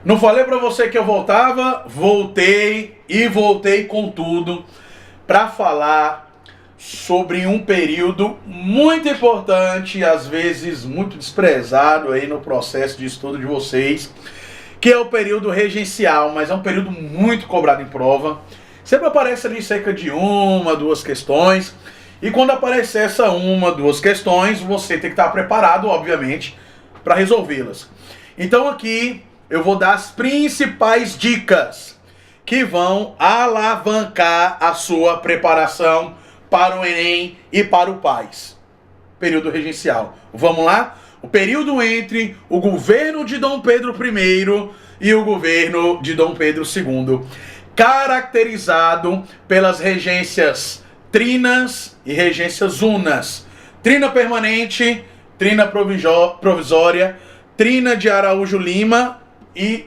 Não falei para você que eu voltava? Voltei e voltei com tudo para falar sobre um período muito importante, às vezes muito desprezado aí no processo de estudo de vocês, que é o período regencial, mas é um período muito cobrado em prova. Sempre aparece ali cerca de uma, duas questões, e quando aparecer essa uma, duas questões, você tem que estar preparado, obviamente, para resolvê-las. Então aqui eu vou dar as principais dicas que vão alavancar a sua preparação para o Enem e para o PAS. Período regencial. Vamos lá? O período entre o governo de Dom Pedro I e o governo de Dom Pedro II, caracterizado pelas regências trinas e regências unas. Trina permanente, trina provisória, trina de Araújo Lima e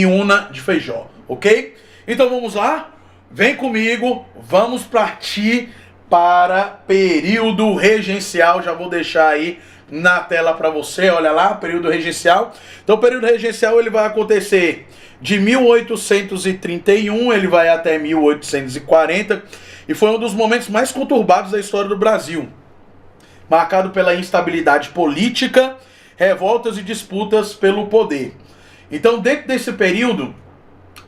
una de Feijó, ok? Então vamos lá? Vem comigo, vamos partir para período regencial. Já vou deixar aí na tela para você, olha lá, período regencial. Então o período regencial ele vai acontecer de 1831, ele vai até 1840, e foi um dos momentos mais conturbados da história do Brasil, marcado pela instabilidade política, revoltas e disputas pelo poder. Então, dentro desse período,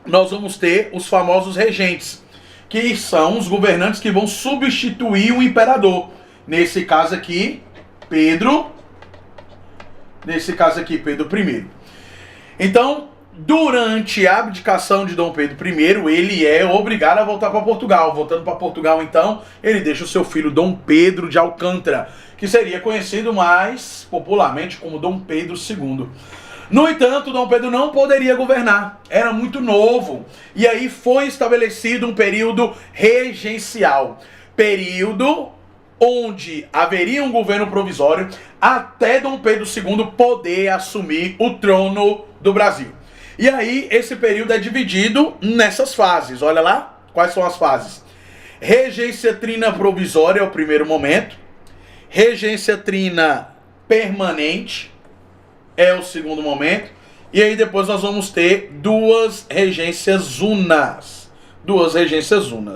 nós vamos ter os famosos regentes, que são os governantes que vão substituir o imperador. Nesse caso aqui, Pedro I. Então, durante a abdicação de Dom Pedro I, ele é obrigado a voltar para Portugal. Voltando para Portugal, então, ele deixa o seu filho Dom Pedro de Alcântara, que seria conhecido mais popularmente como Dom Pedro II. No entanto, Dom Pedro não poderia governar, era muito novo, e aí foi estabelecido um período regencial, período onde haveria um governo provisório até Dom Pedro II poder assumir o trono do Brasil. E aí esse período é dividido nessas fases, olha lá, quais são as fases? Regência trina provisória é o primeiro momento, regência trina permanente é o segundo momento, e aí depois nós vamos ter duas regências unas,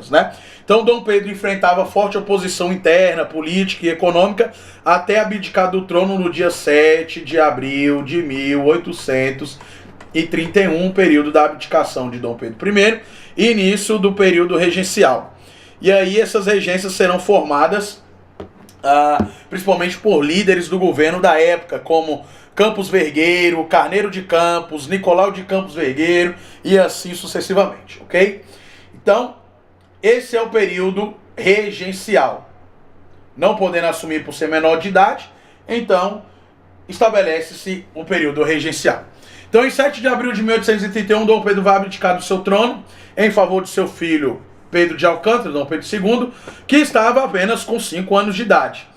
né? Então Dom Pedro enfrentava forte oposição interna, política e econômica, até abdicar do trono no dia 7 de abril de 1831, período da abdicação de Dom Pedro I, e início do período regencial. E aí essas regências serão formadas principalmente por líderes do governo da época, como Campos Vergueiro, Carneiro de Campos, Nicolau de Campos Vergueiro e assim sucessivamente, ok? Então, esse é o período regencial. Não podendo assumir por ser menor de idade, então estabelece-se o período regencial. Então, em 7 de abril de 1831, Dom Pedro vai abdicar do seu trono em favor de seu filho Pedro de Alcântara, Dom Pedro II, que estava apenas com 5 anos de idade.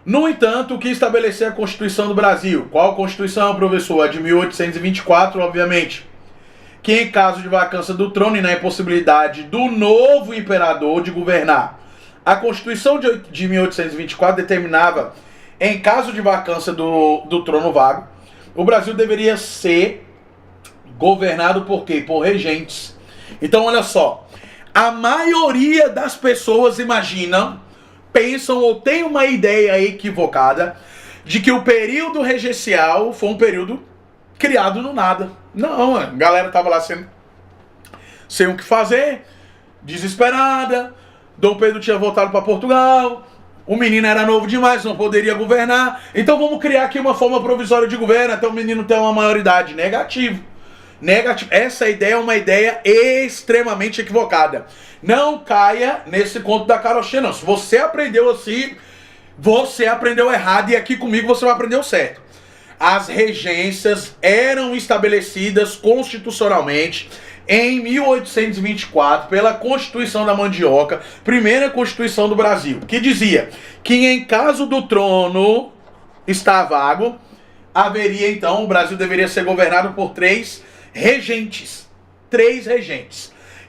No entanto, o que estabelecer a Constituição do Brasil? Qual Constituição, professor? A de 1824, obviamente. Que em caso de vacância do trono e na impossibilidade do novo imperador de governar. A Constituição de 1824 determinava, em caso de vacância do trono vago, o Brasil deveria ser governado por quê? Por regentes. Então, olha só. A maioria das pessoas pensam ou tem uma ideia equivocada de que o período regencial foi um período criado no nada. Não, a galera tava lá sem o que fazer, desesperada. Dom Pedro tinha voltado para Portugal, o menino era novo demais, não poderia governar. Então vamos criar aqui uma forma provisória de governo até o menino ter uma maioridade. Negativo. Essa ideia é uma ideia extremamente equivocada. Não caia nesse conto da carochinha, não. Se você aprendeu assim, você aprendeu errado, e aqui comigo você vai aprender o certo. As regências eram estabelecidas constitucionalmente em 1824 pela Constituição da Mandioca, primeira Constituição do Brasil, que dizia que em caso do trono estar vago, haveria então, o Brasil deveria ser governado por três regentes.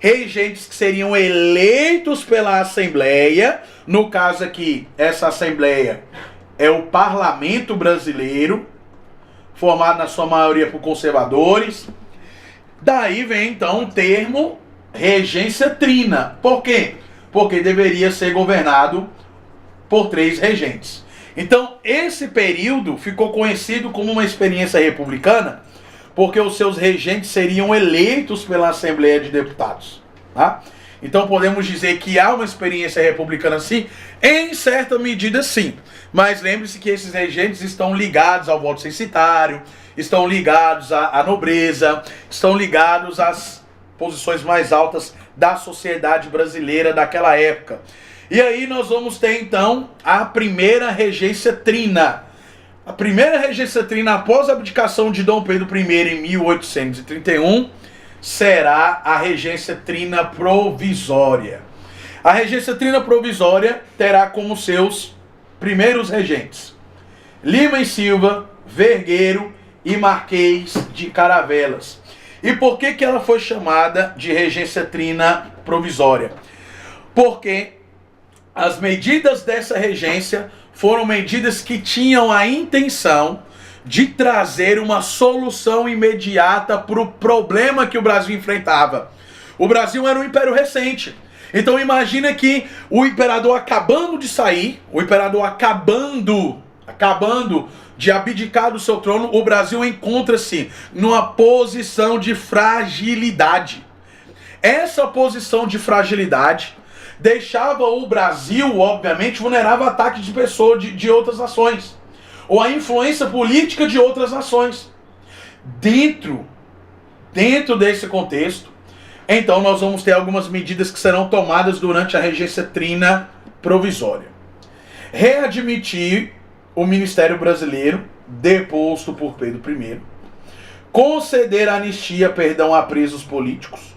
Regentes que seriam eleitos pela Assembleia. No caso aqui, essa Assembleia é o Parlamento Brasileiro, formado na sua maioria por conservadores. Daí vem então o termo regência trina. Por quê? Porque deveria ser governado por 3 regentes. Então esse período ficou conhecido como uma experiência republicana, porque os seus regentes seriam eleitos pela Assembleia de Deputados. Tá? Então podemos dizer que há uma experiência republicana sim, em certa medida sim. Mas lembre-se que esses regentes estão ligados ao voto censitário, estão ligados à nobreza, estão ligados às posições mais altas da sociedade brasileira daquela época. E aí nós vamos ter então a primeira regência trina. A primeira regência trina após a abdicação de Dom Pedro I em 1831 será a regência trina provisória. A regência trina provisória terá como seus primeiros regentes Lima e Silva, Vergueiro e Marquês de Caravelas. E por que ela foi chamada de regência trina provisória? Porque as medidas dessa regência foram medidas que tinham a intenção de trazer uma solução imediata para o problema que o Brasil enfrentava. O Brasil era um império recente. Então imagina que o imperador acabando de sair, o imperador acabando de abdicar do seu trono, o Brasil encontra-se numa posição de fragilidade. Essa posição de fragilidade deixava o Brasil, obviamente, vulnerável a ataques de pessoas de outras nações, ou a influência política de outras nações. Dentro desse contexto, então nós vamos ter algumas medidas que serão tomadas durante a regência trina provisória. Readmitir o Ministério Brasileiro, deposto por Pedro I. Conceder anistia, perdão, a presos políticos.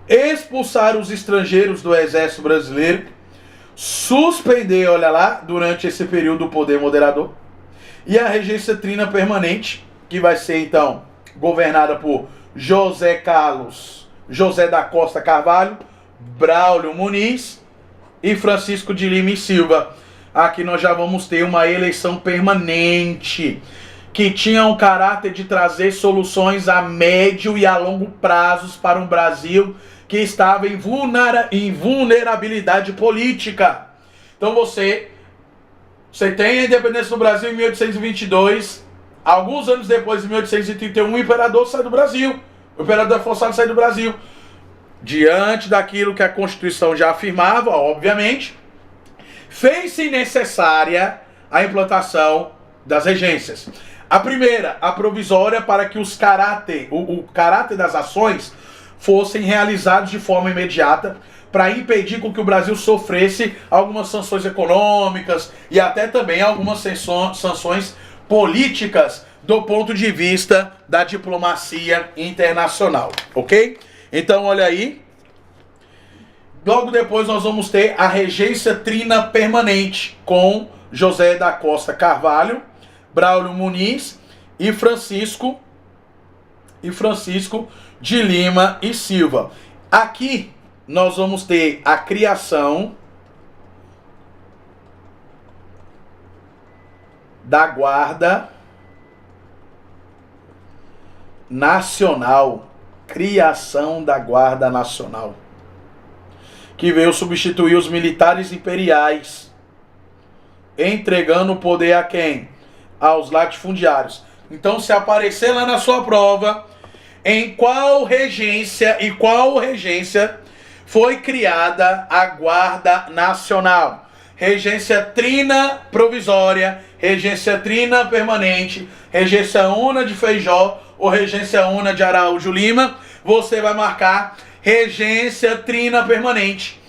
Expulsar os estrangeiros do Exército Brasileiro. Suspender, olha lá, durante esse período o poder moderador. E a regência trina permanente, que vai ser então governada por José da Costa Carvalho, Braulio Muniz e Francisco de Lima e Silva. Aqui nós já vamos ter uma eleição permanente, que tinha um caráter de trazer soluções a médio e a longo prazos para um Brasil que estava em vulnerabilidade política. Então você tem a independência do Brasil em 1822, alguns anos depois, em 1831, o imperador sai do Brasil. O imperador é forçado a sair do Brasil. Diante daquilo que a Constituição já afirmava, obviamente, fez-se necessária a implantação das regências. A primeira, a provisória, para que o caráter das ações fossem realizados de forma imediata, para impedir com que o Brasil sofresse algumas sanções econômicas e até também algumas sanções políticas do ponto de vista da diplomacia internacional, ok? Então olha aí, logo depois nós vamos ter a regência trina permanente com José da Costa Carvalho, Braulio Muniz e Francisco de Lima e Silva. Aqui nós vamos ter a criação da Guarda Nacional. Criação da Guarda Nacional, que veio substituir os militares imperiais, entregando o poder a quem? Aos latifundiários. Então, se aparecer lá na sua prova, em qual regência foi criada a Guarda Nacional? Regência trina provisória, regência trina permanente, regência una de Feijó ou regência una de Araújo Lima, você vai marcar regência trina permanente.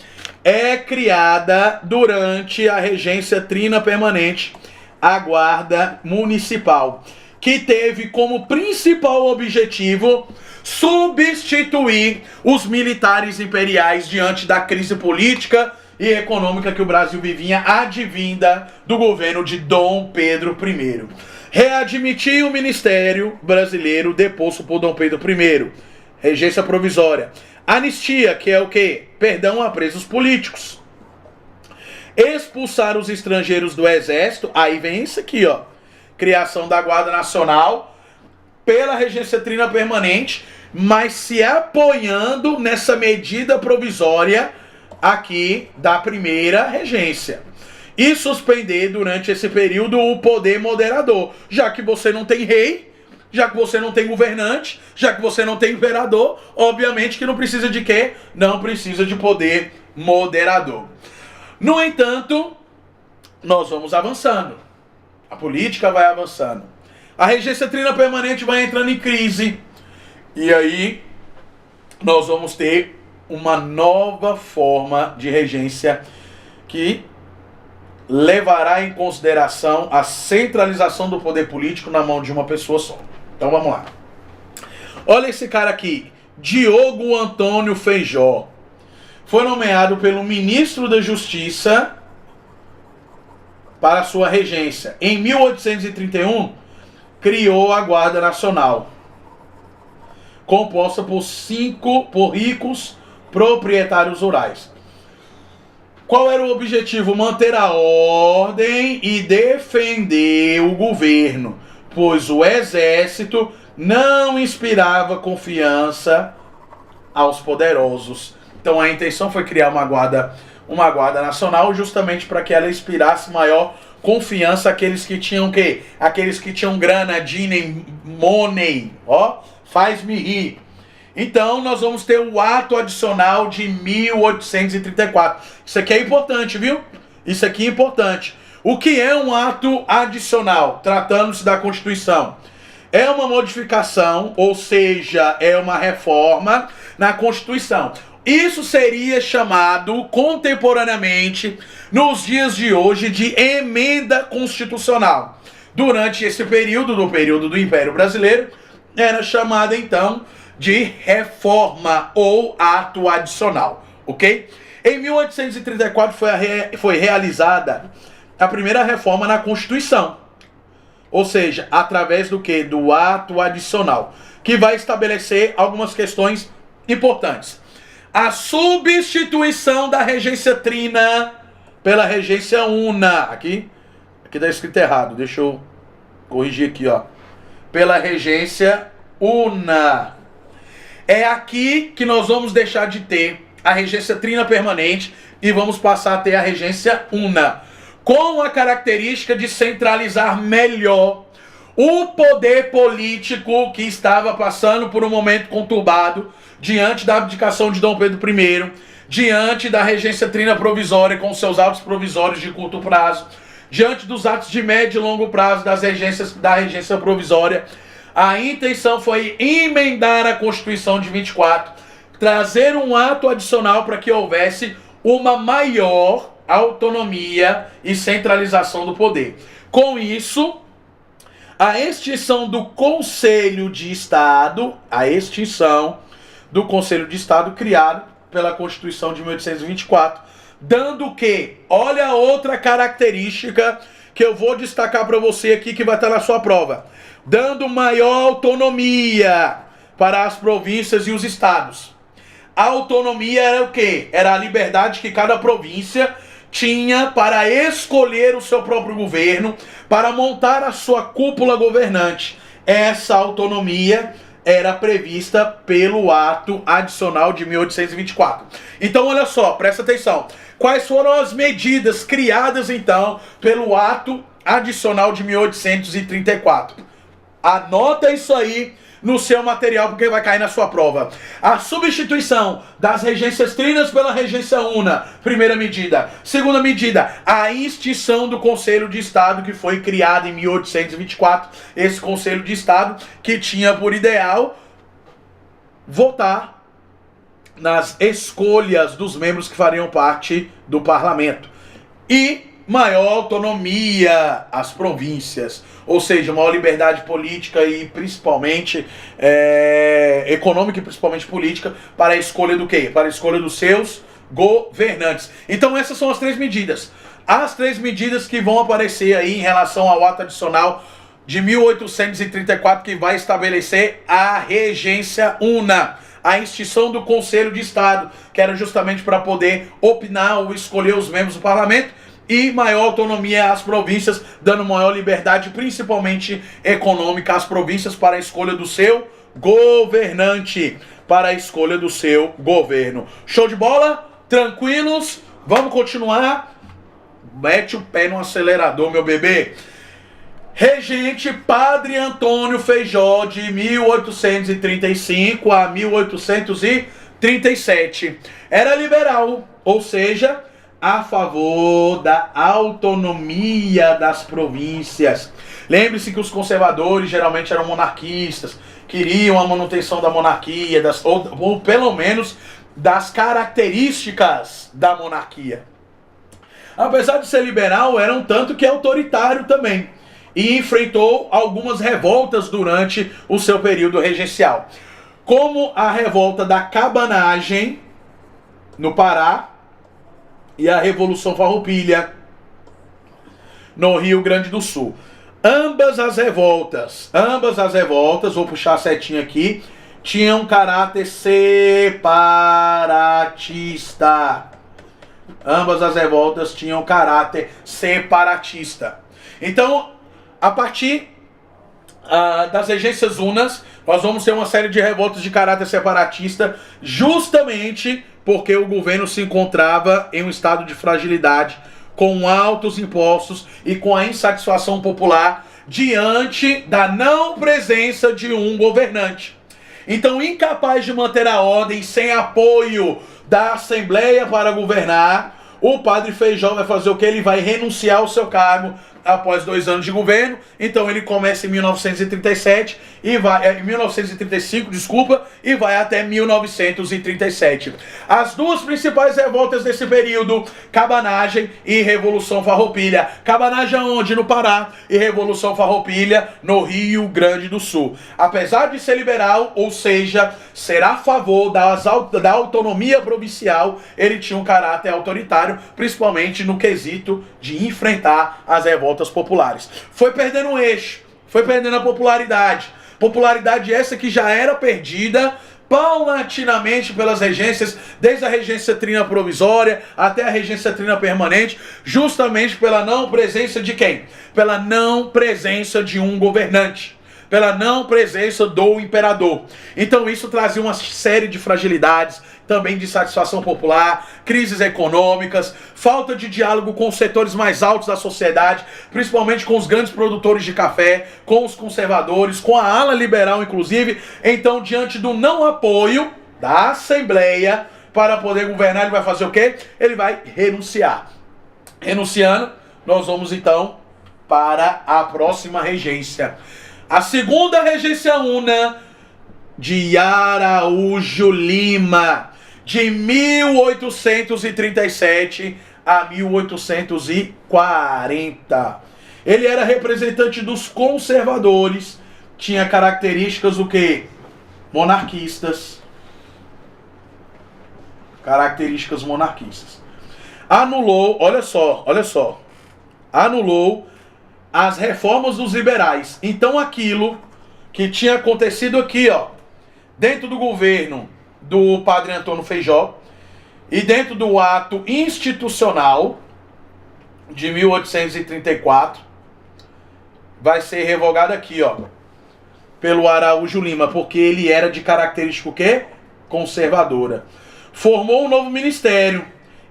É criada durante a regência trina permanente a Guarda Municipal, que teve como principal objetivo substituir os militares imperiais diante da crise política e econômica que o Brasil vivia advinda do governo de Dom Pedro I. Readmitir o Ministério Brasileiro deposto por Dom Pedro I. Regência provisória. Anistia, que é o quê? Perdão a presos políticos. Expulsar os estrangeiros do Exército. Aí vem isso aqui, ó. criação da Guarda Nacional pela regência trina permanente, mas se apoiando nessa medida provisória aqui da primeira regência. E suspender durante esse período o poder moderador, já que você não tem rei, já que você não tem governante, já que você não tem imperador, obviamente que não precisa de quê? Não precisa de poder moderador. No entanto, nós vamos avançando. A política vai avançando. A regência trina permanente vai entrando em crise. E aí, nós vamos ter uma nova forma de regência que levará em consideração a centralização do poder político na mão de uma pessoa só. Então vamos lá. Olha esse cara aqui, Diogo Antônio Feijó. Foi nomeado pelo ministro da Justiça para sua regência. Em 1831, criou a Guarda Nacional, composta por ricos proprietários rurais. Qual era o objetivo? Manter a ordem e defender o governo, pois o exército não inspirava confiança aos poderosos. Então a intenção foi criar uma guarda nacional justamente para que ela inspirasse maior confiança àqueles que tinham o quê? Aqueles que tinham grana, dinheiro, money, ó, faz-me rir. Então nós vamos ter o ato adicional de 1834. Isso aqui é importante, viu? Isso aqui é importante. O que é um ato adicional? Tratando-se da Constituição. É uma modificação, ou seja, é uma reforma na Constituição. Isso seria chamado contemporaneamente, nos dias de hoje, de emenda constitucional. Durante esse período, do Império Brasileiro, era chamada então de reforma ou ato adicional, ok? Em 1834 foi realizada a primeira reforma na Constituição, ou seja, através do que? Do ato adicional, que vai estabelecer algumas questões importantes. A substituição da regência trina pela regência una. Aqui está escrito errado, deixa eu corrigir aqui, ó. Pela regência una. É aqui que nós vamos deixar de ter a regência trina permanente e vamos passar a ter a regência una, com a característica de centralizar melhor o poder político que estava passando por um momento conturbado diante da abdicação de Dom Pedro I, diante da regência trina provisória com seus atos provisórios de curto prazo, diante dos atos de médio e longo prazo da regência provisória. A intenção foi emendar a Constituição de 24, trazer um ato adicional para que houvesse uma maior autonomia e centralização do poder. Com isso, a extinção do Conselho de Estado, criado pela Constituição de 1824, dando o quê? Olha outra característica que eu vou destacar para você aqui que vai estar na sua prova. Dando maior autonomia para as províncias e os estados. A autonomia era o quê? Era a liberdade que cada província tinha para escolher o seu próprio governo, para montar a sua cúpula governante. Essa autonomia era prevista pelo ato adicional de 1824. Então, olha só, presta atenção. Quais foram as medidas criadas, então, pelo ato adicional de 1834? Anota isso aí no seu material, porque vai cair na sua prova. A substituição das regências trinas pela regência una, primeira medida. Segunda medida, a extinção do Conselho de Estado, que foi criado em 1824. Esse Conselho de Estado que tinha por ideal votar nas escolhas dos membros que fariam parte do parlamento. E maior autonomia às províncias, ou seja, maior liberdade política e principalmente econômica e principalmente política para a escolha do quê? Para a escolha dos seus governantes. Então essas são as três medidas. As três medidas que vão aparecer aí em relação ao ato adicional de 1834, que vai estabelecer a regência una, a extinção do Conselho de Estado, que era justamente para poder opinar ou escolher os membros do parlamento, e maior autonomia às províncias, dando maior liberdade, principalmente econômica, às províncias para a escolha do seu governante, para a escolha do seu governo. Show de bola? Tranquilos? Vamos continuar? Mete o pé no acelerador, meu bebê. Regente Padre Antônio Feijó, de 1835 a 1837. Era liberal, ou seja, a favor da autonomia das províncias. Lembre-se que os conservadores geralmente eram monarquistas, queriam a manutenção da monarquia, ou pelo menos das características da monarquia. Apesar de ser liberal, era um tanto que autoritário também, e enfrentou algumas revoltas durante o seu período regencial, como a revolta da Cabanagem, no Pará, e a Revolução Farroupilha, no Rio Grande do Sul. Ambas as revoltas, vou puxar a setinha aqui, tinham caráter separatista. Ambas as revoltas tinham caráter separatista. Então, a partir das regências unas, nós vamos ter uma série de revoltas de caráter separatista, justamente porque o governo se encontrava em um estado de fragilidade, com altos impostos e com a insatisfação popular diante da não presença de um governante. Então, incapaz de manter a ordem, sem apoio da Assembleia para governar, o Padre Feijó vai fazer o que? Ele vai renunciar ao seu cargo após 2 anos de governo. Então ele começa em 1937 e vai em 1935, desculpa, e vai até 1937. As duas principais revoltas desse período, Cabanagem e Revolução Farroupilha. Cabanagem onde? No Pará, e Revolução Farroupilha no Rio Grande do Sul. Apesar de ser liberal, ou seja, ser a favor da autonomia provincial, ele tinha um caráter autoritário, principalmente no quesito de enfrentar as revoltas populares. Foi perdendo o eixo, foi perdendo a popularidade. Popularidade essa que já era perdida paulatinamente pelas regências, desde a regência trina provisória até a regência trina permanente, justamente pela não presença de quem? Pela não presença de um governante, pela não presença do imperador. Então isso trazia uma série de fragilidades, também de insatisfação popular, crises econômicas, falta de diálogo com os setores mais altos da sociedade, principalmente com os grandes produtores de café, com os conservadores, com a ala liberal inclusive. Então, diante do não apoio da Assembleia para poder governar, ele vai fazer o quê? Ele vai renunciar. Renunciando, nós vamos então para a próxima regência. A segunda regência una de Araújo Lima, de 1837 a 1840. Ele era representante dos conservadores, tinha características o quê? Monarquistas. Características monarquistas. Anulou, olha só, anulou as reformas dos liberais. Então aquilo que tinha acontecido aqui, ó, dentro do governo do Padre Antônio Feijó e dentro do ato institucional de 1834, vai ser revogado aqui, ó, pelo Araújo Lima, porque ele era de característica o quê? Conservadora. Formou um novo ministério.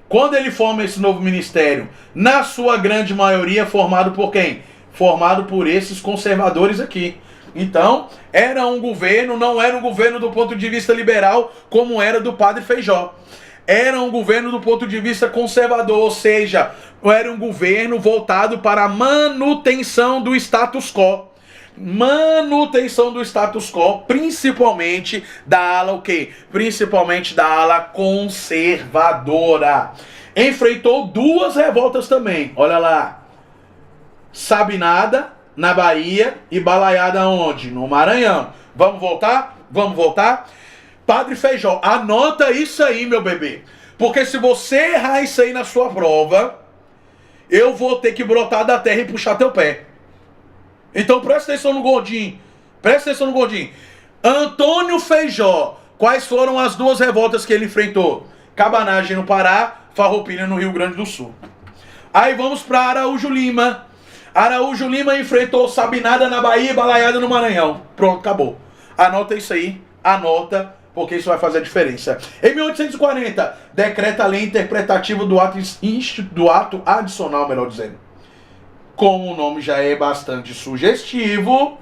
Quando ele forma esse novo ministério, na sua grande maioria formado por quem? Formado por esses conservadores aqui. Então, era um governo, não era um governo do ponto de vista liberal, como era do Padre Feijó. Era um governo do ponto de vista conservador, ou seja, era um governo voltado para a manutenção do status quo. Manutenção do status quo, principalmente da ala o quê? Principalmente da ala conservadora. Enfrentou 2 revoltas também, olha lá. Sabinada, na Bahia, e Balaiada onde? No Maranhão. Vamos voltar? Vamos voltar? Padre Feijó, anota isso aí, meu bebê. Porque se você errar isso aí na sua prova, eu vou ter que brotar da terra e puxar teu pé. Então presta atenção no gordinho. Presta atenção no gordinho. Antônio Feijó, quais foram as 2 revoltas que ele enfrentou? Cabanagem no Pará, Farroupilha no Rio Grande do Sul. Aí vamos para Araújo Lima. Araújo Lima enfrentou Sabinada na Bahia e Balaiada no Maranhão. Pronto, acabou. Anota isso aí, anota, porque isso vai fazer a diferença. Em 1840, decreta a lei interpretativa do ato adicional, melhor dizendo. Como o nome já é bastante sugestivo,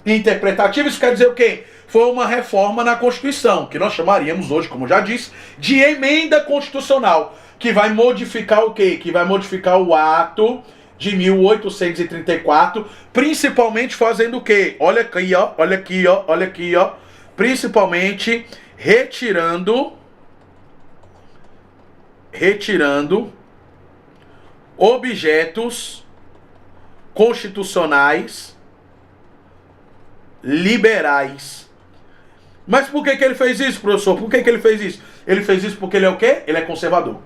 interpretativo, isso quer dizer o quê? Foi uma reforma na Constituição, que nós chamaríamos hoje, como já disse, de emenda constitucional, que vai modificar o quê? Que vai modificar o ato de 1834, principalmente fazendo o quê? Olha aqui, ó, olha aqui, ó, olha aqui, ó. Principalmente retirando objetos constitucionais liberais. Mas por que ele fez isso, professor? Por que ele fez isso? Ele fez isso porque ele é o quê? Ele é conservador.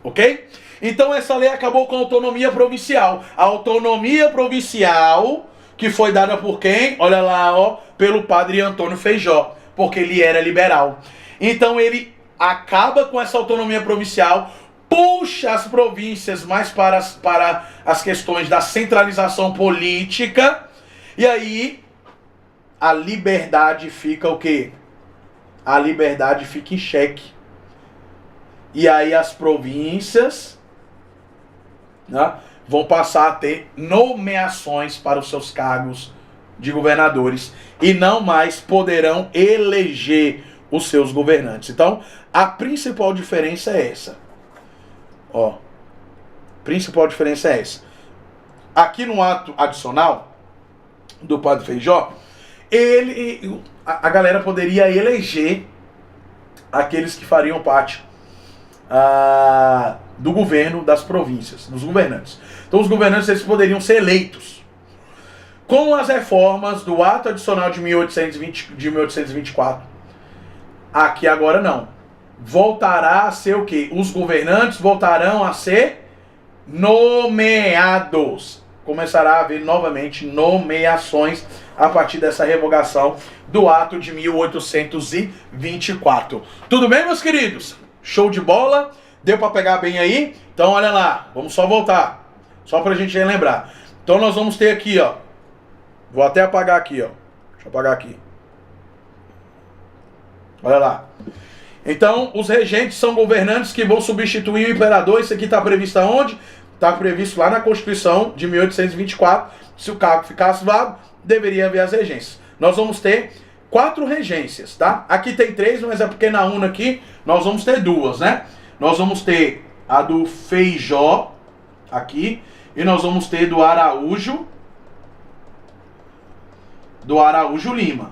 Ok? Então essa lei acabou com a autonomia provincial. A autonomia provincial que foi dada por quem? Olha lá, ó, pelo padre Antônio Feijó, porque ele era liberal. Então ele acaba com essa autonomia provincial, puxa as províncias mais para as questões da centralização política, e aí a liberdade fica o quê? A liberdade fica em xeque. E aí as províncias, né, vão passar a ter nomeações para os seus cargos de governadores e não mais poderão eleger os seus governantes. Então, a principal diferença é essa. Ó, principal diferença é essa. Aqui no ato adicional do padre Feijó, a galera poderia eleger aqueles que fariam parte do governo das províncias, dos governantes. Então os governantes eles poderiam ser eleitos. Com as reformas do ato adicional de 1824, aqui agora não. Voltará a ser o quê? Os governantes voltarão a ser nomeados. Começará a haver novamente nomeações a partir dessa revogação do ato de 1824. Tudo bem, meus queridos? Show de bola? Deu para pegar bem aí? Então olha lá, vamos só voltar, só pra gente relembrar. Então nós vamos ter aqui, ó, vou até apagar aqui, ó, deixa eu apagar aqui. Olha lá. Então os regentes são governantes que vão substituir o imperador. Isso aqui está previsto aonde? Está previsto lá na Constituição de 1824. Se o cargo ficasse vago, deveria haver as regências. Nós vamos ter 4 regências, tá? Aqui tem 3, mas é porque na UNA aqui nós vamos ter 2, né? Nós vamos ter a do Feijó aqui e nós vamos ter do Araújo Lima.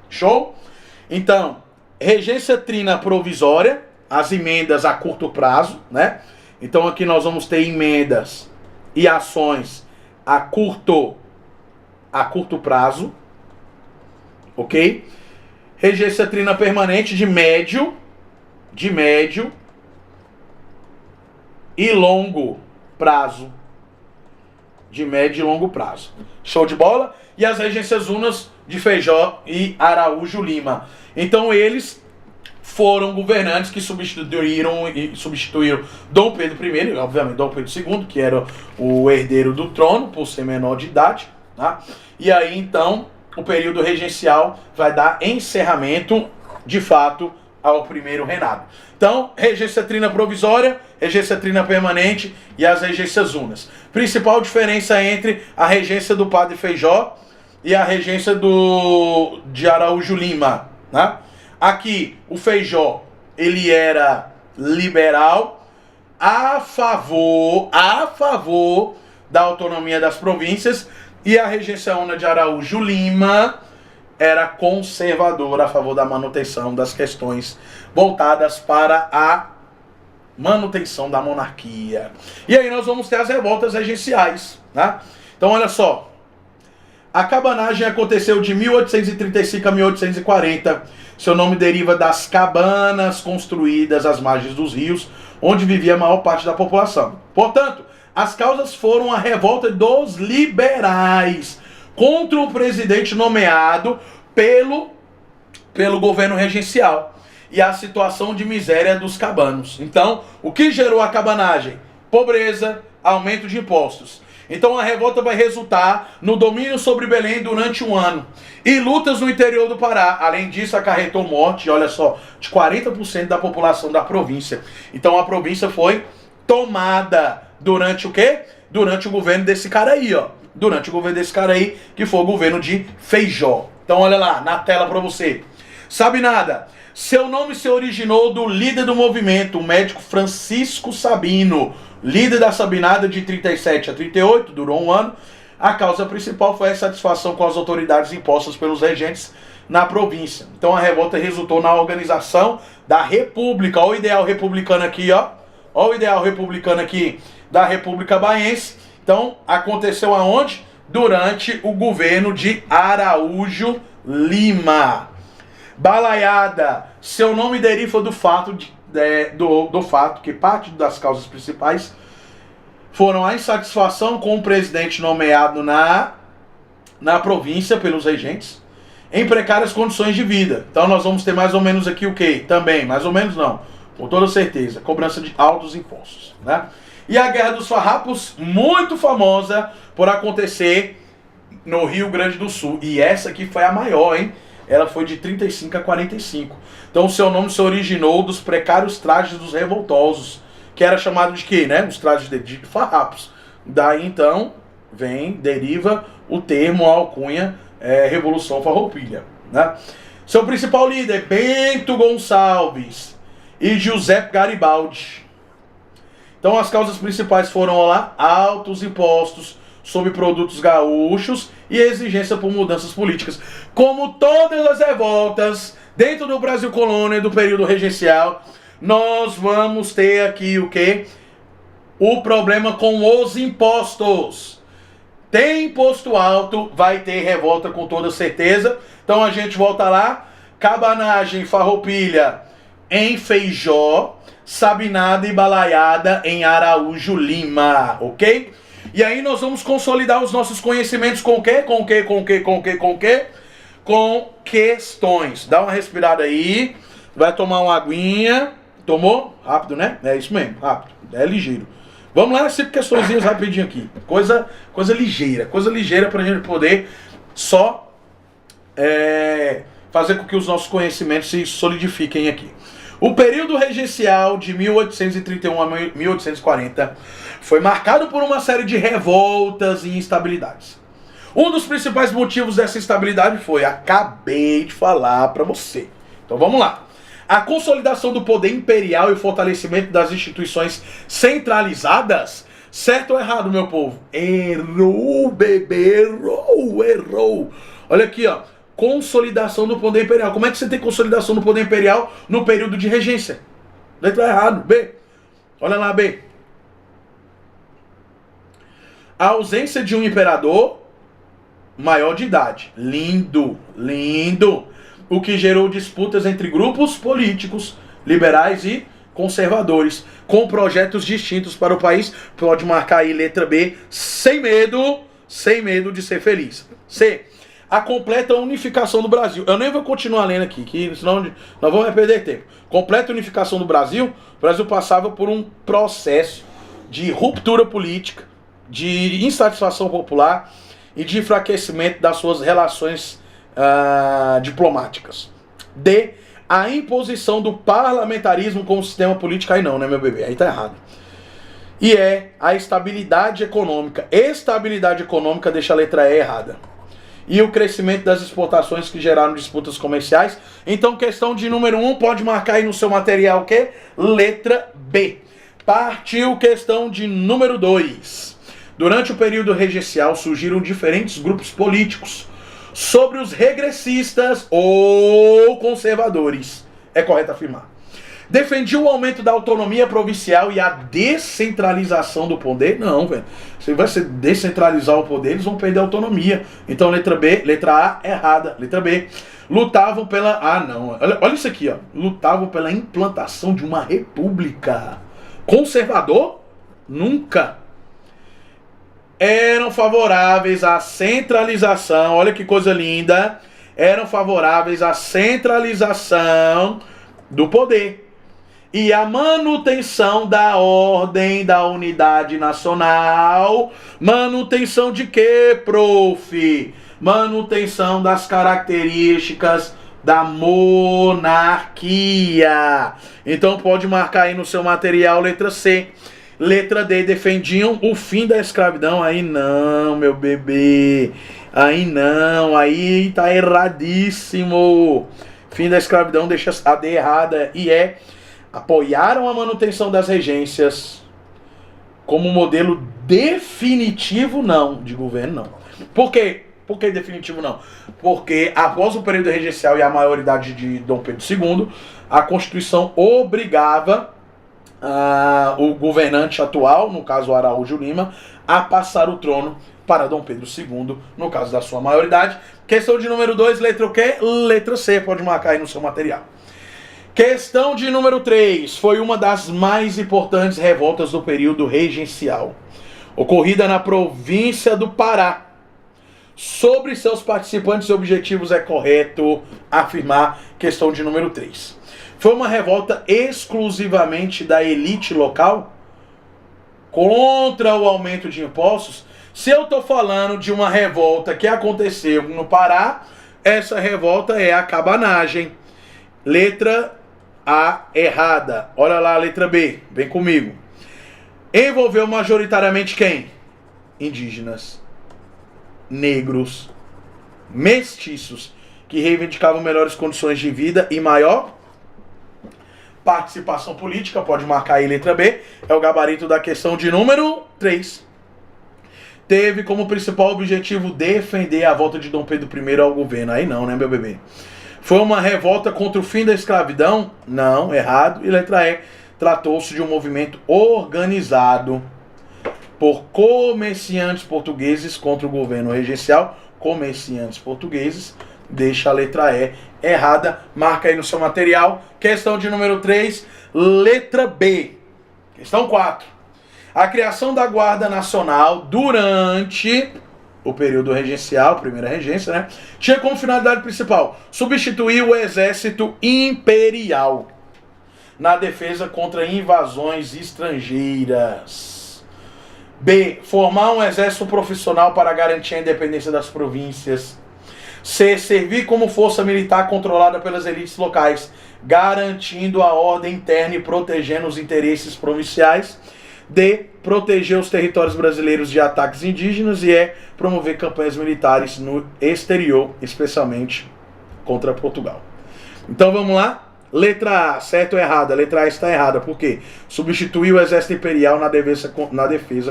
Show? Então, regência trina provisória, as emendas a curto prazo, né? Então aqui nós vamos ter emendas e ações a curto prazo, ok? Regência trina permanente de médio e longo prazo. De médio e longo prazo. Show de bola? E as regências unas de Feijó e Araújo Lima. Então eles foram governantes que substituíram Dom Pedro I, e obviamente Dom Pedro II, que era o herdeiro do trono, por ser menor de idade, tá? E aí então o período regencial vai dar encerramento, de fato, ao primeiro reinado. Então, regência trina provisória, regência trina permanente e as regências unas. Principal diferença entre a regência do padre Feijó e a regência de Araújo Lima, né? Aqui, o Feijó, ele era liberal, a favor da autonomia das províncias, e a regência una de Araújo Lima era conservadora, a favor da manutenção das questões voltadas para a manutenção da monarquia. E aí nós vamos ter as revoltas regenciais, né? Então olha só, a cabanagem aconteceu de 1835 a 1840. Seu nome deriva das cabanas construídas às margens dos rios, onde vivia a maior parte da população. Portanto, as causas foram a revolta dos liberais contra o presidente nomeado pelo governo regencial e a situação de miséria dos cabanos. Então, o que gerou a cabanagem? pobreza, aumento de impostos. Então a revolta vai resultar no domínio sobre Belém durante um ano. E lutas no interior do Pará. Além disso, acarretou morte, olha só, de 40% da população da província. Então a província foi tomada durante o quê? Durante o governo desse cara aí, ó. Durante o governo desse cara aí, que foi o governo de Feijó. Então olha lá, na tela pra você. Sabe nada? Seu nome se originou do líder do movimento, o médico Francisco Sabino, líder da Sabinada de 37 a 38, durou um ano. A causa principal foi a insatisfação com as autoridades impostas pelos regentes na província. Então a revolta resultou na organização da República. Olha o ideal republicano aqui, ó. Olha o ideal republicano aqui da República Baiense. Então aconteceu aonde? Durante o governo de Araújo Lima. Balaiada. Seu nome deriva do fato do fato que parte das causas principais foram a insatisfação com o presidente nomeado na província pelos regentes em precárias condições de vida. Então nós vamos ter mais ou menos aqui o quê? Também, mais ou menos não, com toda certeza, cobrança de altos impostos, né? E a Guerra dos Farrapos, muito famosa por acontecer no Rio Grande do Sul. E essa aqui foi a maior, hein? Ela foi de 35 a 45. Então o seu nome se originou dos precários trajes dos revoltosos, que era chamado de quê, né? Os trajes de farrapos. Daí então deriva o termo, a alcunha, Revolução Farroupilha, né? Seu principal líder, Bento Gonçalves e Giuseppe Garibaldi. Então as causas principais foram lá, altos impostos sobre produtos gaúchos e exigência por mudanças políticas. Como todas as revoltas dentro do Brasil colônia do período regencial, nós vamos ter aqui o quê? O problema com os impostos. Tem imposto alto, vai ter revolta com toda certeza. Então a gente volta lá. Cabanagem, Farroupilha em Feijó, Sabinada e Balaiada em Araújo Lima, ok? E aí nós vamos consolidar os nossos conhecimentos com o quê? Com o quê? Com o quê? Com o quê? Com o quê? Com questões. Dá uma respirada aí. Vai tomar uma aguinha. Tomou? Rápido, né? É isso mesmo, rápido. É ligeiro. Vamos lá, 5 questõezinhas rapidinho aqui. Coisa ligeira pra gente poder só fazer com que os nossos conhecimentos se solidifiquem aqui. O período regencial de 1831 a 1840 foi marcado por uma série de revoltas e instabilidades. Um dos principais motivos dessa instabilidade foi, acabei de falar para você. Então vamos lá. A consolidação do poder imperial e o fortalecimento das instituições centralizadas. Certo ou errado, meu povo? Errou, bebê, errou. Olha aqui, ó. Consolidação do poder imperial. Como é que você tem consolidação do poder imperial no período de regência? Letra errado. B. Olha lá, B. A ausência de um imperador maior de idade. Lindo, lindo. O que gerou disputas entre grupos políticos, liberais e conservadores, com projetos distintos para o país. Pode marcar aí letra B, sem medo de ser feliz. C. A completa unificação do Brasil. Eu nem vou continuar lendo aqui, que senão nós vamos perder tempo. Completa unificação do Brasil. O Brasil passava por um processo de ruptura política, de insatisfação popular e de enfraquecimento das suas relações diplomáticas. D. A imposição do parlamentarismo como sistema político. Aí não, né, meu bebê? Aí tá errado. E a estabilidade econômica. Estabilidade econômica deixa a letra E errada. E o crescimento das exportações que geraram disputas comerciais. Então, questão de número 1, pode marcar aí no seu material o quê? Letra B. Partiu questão de número 2. Durante o período regencial surgiram diferentes grupos políticos sobre os regressistas ou conservadores. É correto afirmar. Defendia o aumento da autonomia provincial e a descentralização do poder? Não, velho. Se vai se descentralizar o poder, eles vão perder a autonomia. Então, letra B, letra A, errada. Letra B. Lutavam pela... Ah, não. Olha isso aqui, ó. Lutavam pela implantação de uma república. Conservador? Nunca. Eram favoráveis à centralização. Olha que coisa linda. Eram favoráveis à centralização do poder e a manutenção da ordem da unidade nacional. Manutenção de quê, prof? Manutenção das características da monarquia. Então pode marcar aí no seu material letra C. Letra D, defendiam o fim da escravidão. Aí não, meu bebê. Aí não, aí tá erradíssimo. Fim da escravidão, deixa a D errada. E apoiaram a manutenção das regências como modelo definitivo não de governo, não. Por quê? Por que definitivo não? Porque após o período regencial e a maioridade de Dom Pedro II, a Constituição obrigava o governante atual, no caso Araújo Lima, a passar o trono para Dom Pedro II, no caso da sua maioridade. Questão de número 2, letra o quê? Letra C, pode marcar aí no seu material. Questão de número 3, foi uma das mais importantes revoltas do período regencial, ocorrida na província do Pará. Sobre seus participantes e objetivos é correto afirmar. Questão de número 3. Foi uma revolta exclusivamente da elite local contra o aumento de impostos? Se eu estou falando de uma revolta que aconteceu no Pará, essa revolta é a cabanagem. Letra A, errada. Olha lá a letra B, vem comigo. Envolveu majoritariamente quem? Indígenas, negros, mestiços, que reivindicavam melhores condições de vida e maior participação política. Pode marcar aí letra B, é o gabarito da questão de número 3. Teve como principal objetivo defender a volta de Dom Pedro I ao governo. Aí não, né, meu bebê? Foi uma revolta contra o fim da escravidão? Não, errado. E letra E, tratou-se de um movimento organizado por comerciantes portugueses contra o governo regencial. Comerciantes portugueses, deixa a letra E errada, marca aí no seu material. Questão de número 3, letra B. Questão 4. A criação da Guarda Nacional durante o período regencial, primeira regência, né, tinha como finalidade principal substituir o exército imperial na defesa contra invasões estrangeiras. B. Formar um exército profissional para garantir a independência das províncias. C. Servir como força militar controlada pelas elites locais, garantindo a ordem interna e protegendo os interesses provinciais. D. Proteger os territórios brasileiros de ataques indígenas. E E. Promover campanhas militares no exterior, especialmente contra Portugal. Então vamos lá. Letra A, certo ou errada? Letra A está errada. Por quê? Substituir o exército imperial na defesa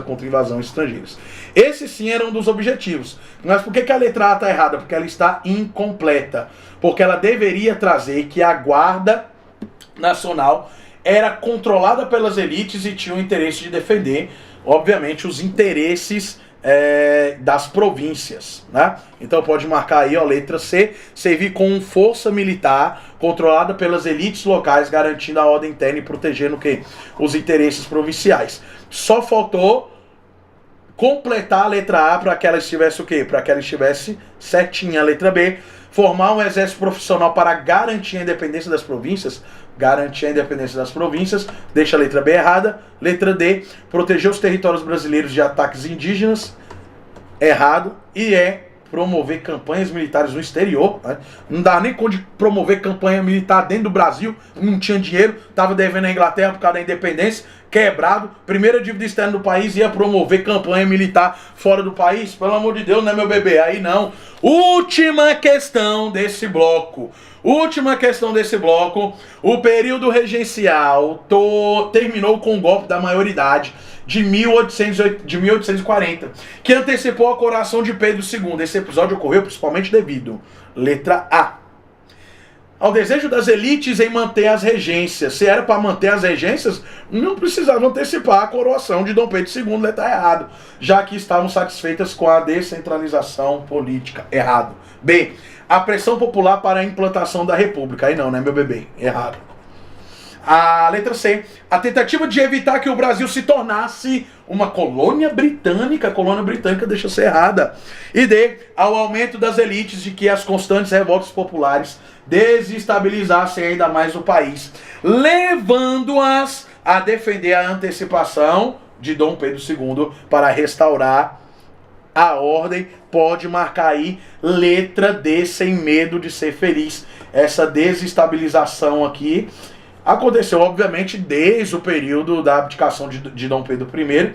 contra invasões estrangeiras. Esse sim era um dos objetivos. Mas por que a letra A está errada? Porque ela está incompleta. Porque ela deveria trazer que a Guarda Nacional era controlada pelas elites e tinha o interesse de defender, obviamente, os interesses das províncias, né? Então pode marcar aí, ó, letra C, servir com força militar controlada pelas elites locais, garantindo a ordem interna e protegendo o quê? Os interesses provinciais. Só faltou completar a letra A para que ela estivesse o quê? Para que ela estivesse certinha. A letra B, formar um exército profissional para garantir a independência das províncias. Garantir a independência das províncias, deixa a letra B errada. Letra D, proteger os territórios brasileiros de ataques indígenas, errado. E promover campanhas militares no exterior, né? Não dá nem conta de promover campanha militar dentro do Brasil, não tinha dinheiro, estava devendo a Inglaterra por causa da independência, quebrado, primeira dívida externa do país, ia promover campanha militar fora do país, pelo amor de Deus, né, meu bebê? Aí não. Última questão desse bloco. O período regencial terminou com o golpe da maioridade de 1840, que antecipou a coroação de Pedro II. Esse episódio ocorreu principalmente devido, letra A, ao desejo das elites em manter as regências. Se era para manter as regências, não precisava antecipar a coroação de Dom Pedro II, letra errado, já que estavam satisfeitas com a descentralização política, errado. B, a pressão popular para a implantação da república. Aí não, né, meu bebê? Errado. A letra C, a tentativa de evitar que o Brasil se tornasse uma colônia britânica deixa ser errada. E D, ao aumento das elites de que as constantes revoltas populares desestabilizassem ainda mais o país, levando-as a defender a antecipação de Dom Pedro II para restaurar a ordem. Pode marcar aí letra D, sem medo de ser feliz. Essa desestabilização aqui aconteceu, obviamente, desde o período da abdicação de Dom Pedro I,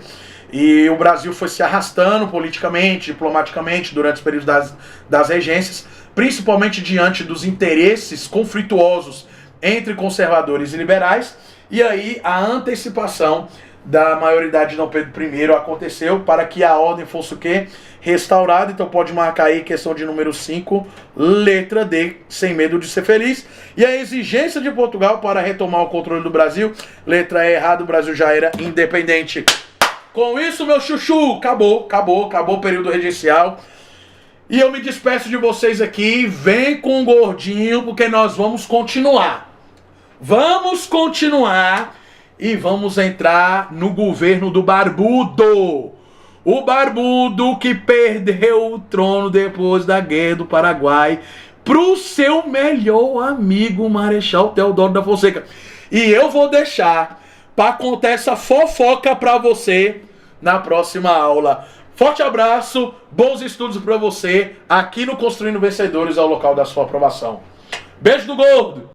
e o Brasil foi se arrastando politicamente, diplomaticamente, durante os períodos das regências, principalmente diante dos interesses conflituosos entre conservadores e liberais, e aí a antecipação da maioridade de Dom Pedro I aconteceu para que a ordem fosse o quê? Restaurada. Então pode marcar aí questão de número 5, letra D, sem medo de ser feliz. E a exigência de Portugal para retomar o controle do Brasil, letra E, errado, o Brasil já era independente. Com isso, meu chuchu, acabou o período regencial. E eu me despeço de vocês aqui, vem com o gordinho, porque nós vamos continuar. Vamos continuar. E vamos entrar no governo do Barbudo. O Barbudo que perdeu o trono depois da Guerra do Paraguai pro seu melhor amigo, Marechal Deodoro da Fonseca. E eu vou deixar para contar essa fofoca para você na próxima aula. Forte abraço, bons estudos para você aqui no Construindo Vencedores, ao local da sua aprovação. Beijo do gordo!